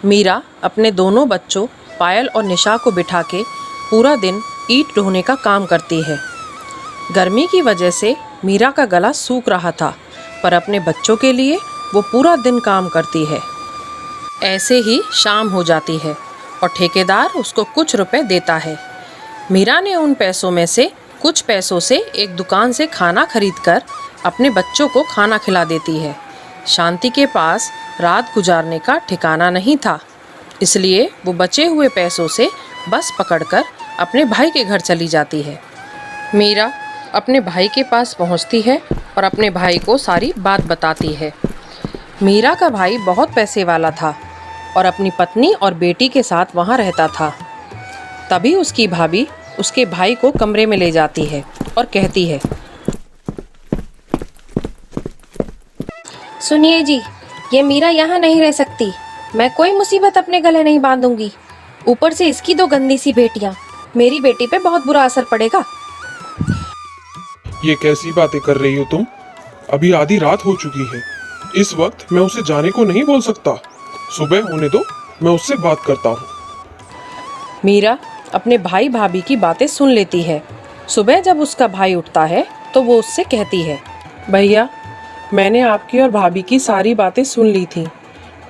मीरा अपने दोनों बच्चों पायल और निशा को बिठा के पूरा दिन ईंट ढोने का काम करती है। गर्मी की वजह से मीरा का गला सूख रहा था, पर अपने बच्चों के लिए वो पूरा दिन काम करती है। ऐसे ही शाम हो जाती है और ठेकेदार उसको कुछ रुपए देता है। मीरा ने उन पैसों में से कुछ पैसों से एक दुकान से खाना खरीदकर अपने बच्चों को खाना खिला देती है। शांति के पास रात गुजारने का ठिकाना नहीं था, इसलिए वो बचे हुए पैसों से बस पकड़कर अपने भाई के घर चली जाती है। मीरा अपने भाई के पास पहुंचती है और अपने भाई को सारी बात बताती है। मीरा का भाई बहुत पैसे वाला था और अपनी पत्नी और बेटी के साथ वहां रहता था। तभी उसकी भाभी उसके भाई को कमरे में ले जाती है और कहती है, सुनिए जी, ये मीरा यहाँ नहीं रह सकती। मैं कोई मुसीबत अपने गले नहीं बांधूंगी। ऊपर से इसकी दो गंदी सी बेटियां, मेरी बेटी पे बहुत बुरा असर पड़ेगा। ये कैसी बातें कर रही हो तुम? अभी आधी रात हो चुकी है। इस वक्त मैं उसे जाने को नहीं बोल सकता। सुबह होने दो, मैं उससे बात करता हूँ। मीरा अपने भाई भाभी की बातें सुन लेती है। सुबह जब उसका भाई उठता है तो वो उससे कहती है, भैया, मैंने आपकी और भाभी की सारी बातें सुन ली थी।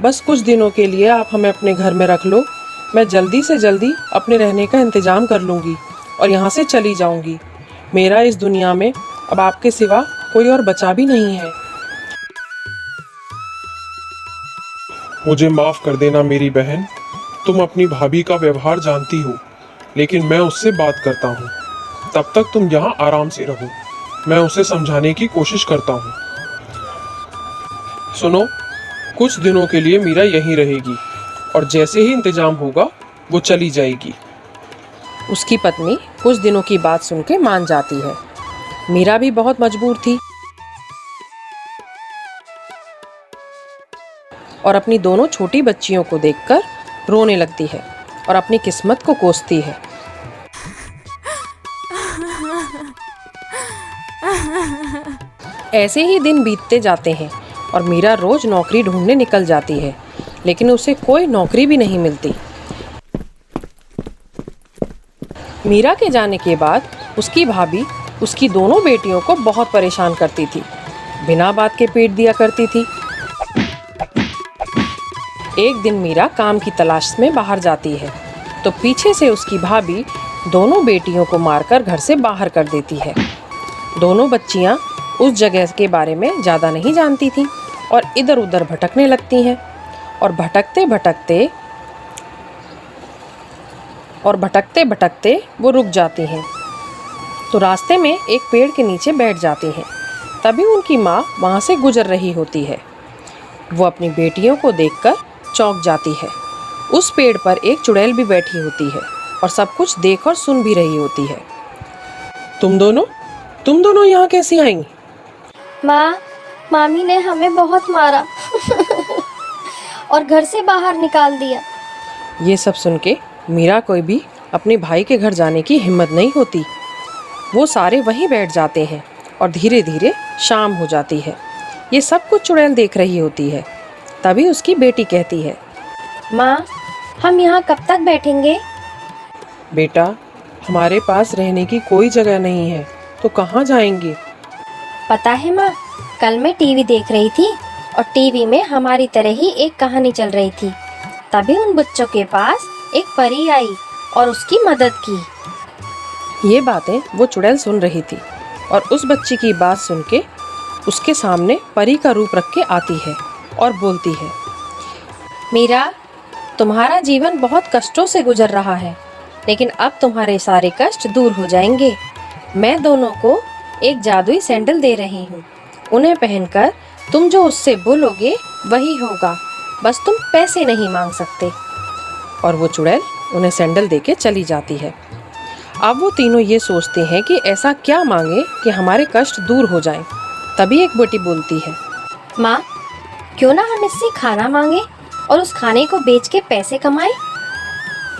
बस कुछ दिनों के लिए आप हमें अपने घर में रख लो। मैं जल्दी से जल्दी अपने रहने का इंतजाम कर लूँगी और यहाँ से चली जाऊँगी। मेरा इस दुनिया में अब आपके सिवा कोई और बचा भी नहीं है। मुझे माफ कर देना मेरी बहन। तुम अपनी भाभी का व्यवहार जानती हो, लेकिन मैं उससे बात करता हूँ। तब तक तुम यहाँ आराम से रहो। मैं उसे समझाने की कोशिश करता हूँ। सुनो, कुछ दिनों के लिए मीरा यहीं रहेगी और जैसे ही इंतजाम होगा वो चली जाएगी। उसकी पत्नी कुछ दिनों की बात सुन के मान जाती है। मीरा भी बहुत मजबूर थी और अपनी दोनों छोटी बच्चियों को देखकर रोने लगती है और अपनी किस्मत को कोसती है। ऐसे ही दिन बीतते जाते हैं और मीरा रोज नौकरी ढूंढने निकल जाती है, लेकिन उसे कोई नौकरी भी नहीं मिलती। मीरा के जाने के बाद उसकी भाभी उसकी दोनों बेटियों को बहुत परेशान करती थी, बिना बात के पीट दिया करती थी। एक दिन मीरा काम की तलाश में बाहर जाती है तो पीछे से उसकी भाभी दोनों बेटियों को मारकर घर से बाहर कर देती है। दोनों बच्चियां उस जगह के बारे में ज़्यादा नहीं जानती थीं और इधर उधर भटकने लगती हैं और भटकते भटकते वो रुक जाती हैं तो रास्ते में एक पेड़ के नीचे बैठ जाती हैं। तभी उनकी माँ वहाँ से गुजर रही होती है। वो अपनी बेटियों को देखकर चौंक जाती है। उस पेड़ पर एक चुड़ैल भी बैठी होती है और सब कुछ देख और सुन भी रही होती है। तुम दोनों यहाँ कैसी आई? माँ, मामी ने हमें बहुत मारा और घर से बाहर निकाल दिया। ये सब सुन के मीरा को भी अपने भाई के घर जाने की हिम्मत नहीं होती। वो सारे वहीं बैठ जाते हैं और धीरे धीरे शाम हो जाती है। ये सब कुछ चुड़ैल देख रही होती है। तभी उसकी बेटी कहती है, माँ, हम यहाँ कब तक बैठेंगे? बेटा, हमारे पास रहने की कोई जगह नहीं है तो कहाँ जाएंगे? पता है माँ, कल मैं टीवी देख रही थी और टीवी में हमारी तरह ही एक कहानी चल रही थी। तभी उन बच्चों के पास एक परी आई और उसकी मदद की। ये बातें वो चुड़ैल सुन रही थी और उस बच्ची की बात सुन के उसके सामने परी का रूप रख के आती है और बोलती है, मीरा, तुम्हारा जीवन बहुत कष्टों से गुजर रहा है, लेकिन अब तुम्हारे सारे कष्ट दूर हो जाएंगे। मैं दोनों को एक जादुई सैंडल दे रही हूँ। उन्हें पहनकर तुम जो उससे बोलोगे वही होगा। बस तुम पैसे नहीं मांग सकते। और वो चुड़ैल उन्हें सैंडल देके चली जाती है। अब वो तीनों ये सोचते हैं कि ऐसा क्या मांगे कि हमारे कष्ट दूर हो जाएं। तभी एक बेटी बोलती है, माँ, क्यों ना हम इससे खाना मांगे और उस खाने को बेच के पैसे कमाएं?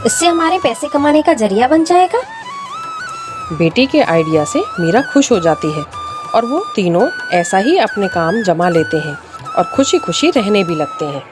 इससे हमारे पैसे कमाने का जरिया बन जाएगा। बेटी के आइडिया से मीरा खुश हो जाती है और वो तीनों ऐसा ही अपने काम जमा लेते हैं और खुशी खुशी रहने भी लगते हैं।